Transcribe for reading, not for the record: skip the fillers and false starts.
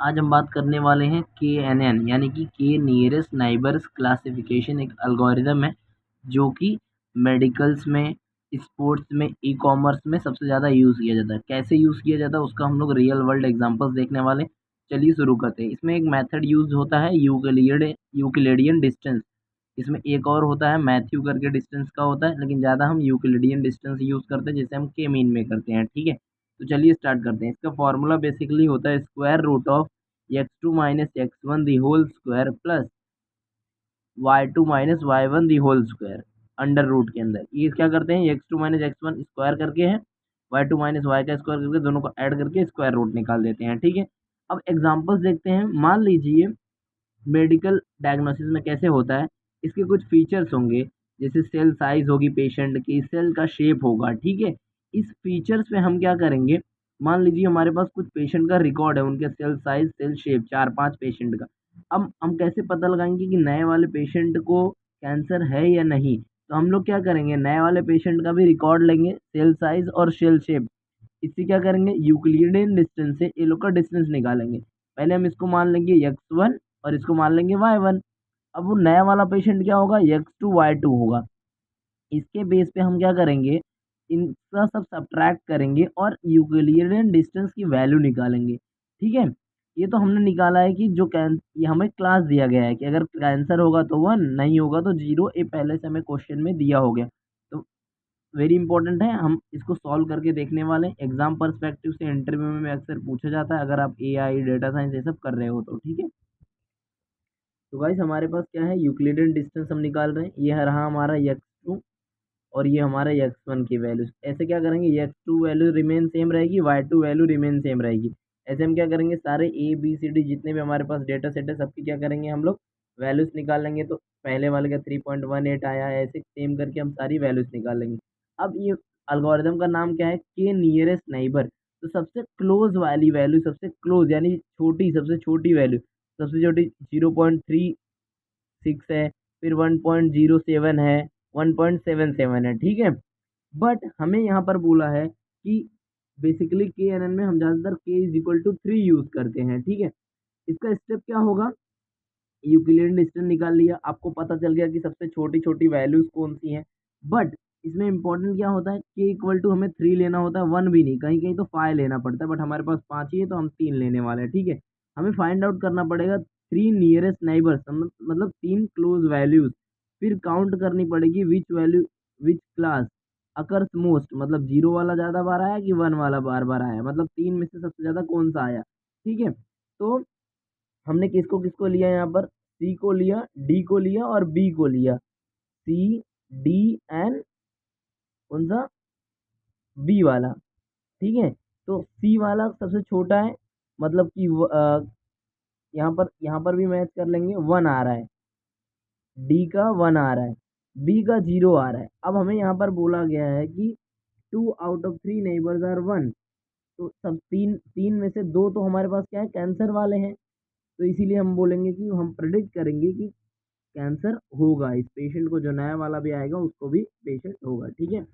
आज हम बात करने वाले हैं KNN यानी कि के नियरेस्ट नाइबर्स क्लासिफिकेशन। एक एल्गोरिदम है जो कि मेडिकल्स में, स्पोर्ट्स में, ई कॉमर्स में सबसे ज़्यादा यूज़ किया जाता है। कैसे यूज़ किया जाता है उसका हम लोग रियल वर्ल्ड एग्जांपल्स देखने वाले हैं। चलिए शुरू करते हैं। इसमें एक मेथड यूज़ होता है यूक्लिडियन डिस्टेंस। इसमें एक और होता है मैथ्यू करके डिस्टेंस का होता है, लेकिन ज़्यादा हम यूक्लिडियन डिस्टेंस यूज़ करते हैं जैसे हम के मीन में करते हैं। ठीक है, तो चलिए स्टार्ट करते हैं। इसका फॉर्मूला बेसिकली होता है square root of x2 minus x1 the whole square plus y2 minus y1 the whole square under root के अंदर। ये क्या करते हैं, x2 माइनस x1 स्क्वायर करके है, y2 माइनस y का स्क्वायर करके दोनों को ऐड करके स्क्वायर रूट निकाल देते हैं। ठीक है, अब एग्जांपल्स देखते हैं। मान लीजिए मेडिकल डायग्नोसिस में कैसे होता है, इसके कुछ फीचर्स होंगे जैसे सेल साइज होगी पेशेंट की, सेल का शेप होगा। ठीक है, इस फीचर्स पे हम क्या करेंगे, मान लीजिए हमारे पास कुछ पेशेंट का रिकॉर्ड है, उनके cell size, cell shape, 4-5 patient का। अब हम कैसे पता लगाएंगे कि नए वाले पेशेंट को कैंसर है या नहीं, तो हम लोग क्या करेंगे, नए वाले पेशेंट का भी रिकॉर्ड लेंगे, सेल साइज और सेल शेप। इससे क्या करेंगे, यूक्लिडियन डिस्टेंस से ये लोग का डिस्टेंस निकालेंगे। पहले हम इसको मान लेंगे x1 और इसको मान लेंगे y1। अब वो नया वाला पेशेंट क्या होगा, x2 y2 होगा। इसके बेस पे हम क्या करेंगे, इनका सब सब्ट्रैक्ट करेंगे और यूक्लिडियन डिस्टेंस की वैल्यू निकालेंगे। ठीक है, ये तो हमने निकाला है कि जो ये हमें क्लास दिया गया है कि अगर कैंसर होगा तो 1, नहीं होगा तो 0। ये पहले से हमें क्वेश्चन में दिया हो गया, तो वेरी इंपॉर्टेंट है। हम इसको सॉल्व करके देखने वाले हैं। एग्जाम पर्सपेक्टिव से इंटरव्यू में अक्सर पूछा जाता है अगर आप AI डेटा साइंस ये सब कर रहे हो तो। ठीक है, तो गाइस हमारे पास क्या है, यूक्लिडियन डिस्टेंस हम निकाल रहे हैं। ये रहा हमारा x2 और ये हमारा x1 की वैल्यू। ऐसे क्या करेंगे, x2 वैल्यू रिमेन सेम रहेगी, y2 वैल्यू रिमेन सेम रहेगी। ऐसे हम क्या करेंगे, सारे ABCD जितने भी हमारे पास डेटा सेट है सबकी क्या करेंगे हम लोग, वैल्यूज निकाल लेंगे। तो पहले वाले का 3.18 आया है, ऐसे सेम करके हम सारी वैल्यूज निकाल लेंगे। अब ये एल्गोरिदम का नाम क्या है, के नियरेस्ट नाइबर। तो सबसे क्लोज वाली वैल्यू, सबसे क्लोज यानी छोटी, सबसे छोटी वैल्यू, सबसे छोटी 0.36 है, फिर 1.07 है, 1.77 है। ठीक है, बट हमें यहाँ पर बोला है कि बेसिकली KNN में हम ज़्यादातर k is equal to 3 use करते हैं। ठीक है, इसका स्टेप क्या होगा, यूक्लिडियन डिस्टेंस निकाल लिया, आपको पता चल गया कि सबसे छोटी छोटी वैल्यूज कौन सी हैं। बट इसमें इंपॉर्टेंट क्या होता है, k इक्वल टू हमें 3 लेना होता है, 1 भी नहीं, कहीं कहीं तो 5 लेना पड़ता है, बट हमारे पास 5 ही है तो हम 3 लेने वाले हैं। ठीक है, हमें फाइंड आउट करना पड़ेगा 3 नियरेस्ट नाइबर्स, मतलब 3 क्लोज वैल्यूज। फिर काउंट करनी पड़ेगी which value, which class occurs most, मतलब 0 वाला ज़्यादा बार आया कि 1 वाला बार बार आया, मतलब 3 में से सबसे ज़्यादा कौन सा आया। ठीक है, तो हमने किसको किसको लिया, यहाँ पर C को लिया, D को लिया और B को लिया। C, D कौन सा, B वाला। ठीक है, तो C वाला सबसे छोटा है, मतलब कि यहाँ पर भी मैच कर लेंगे, 1 आ रहा है, D का 1 आ रहा है, B का 0 आ रहा है। अब हमें यहाँ पर बोला गया है कि 2 आउट ऑफ 3 नेबर्स आर 1। तो सब तीन तीन में से दो तो हमारे पास क्या है, कैंसर वाले हैं। तो इसीलिए हम बोलेंगे कि हम प्रेडिक्ट करेंगे कि कैंसर होगा, इस पेशेंट को, जो नया वाला भी आएगा उसको भी पेशेंट होगा। ठीक है,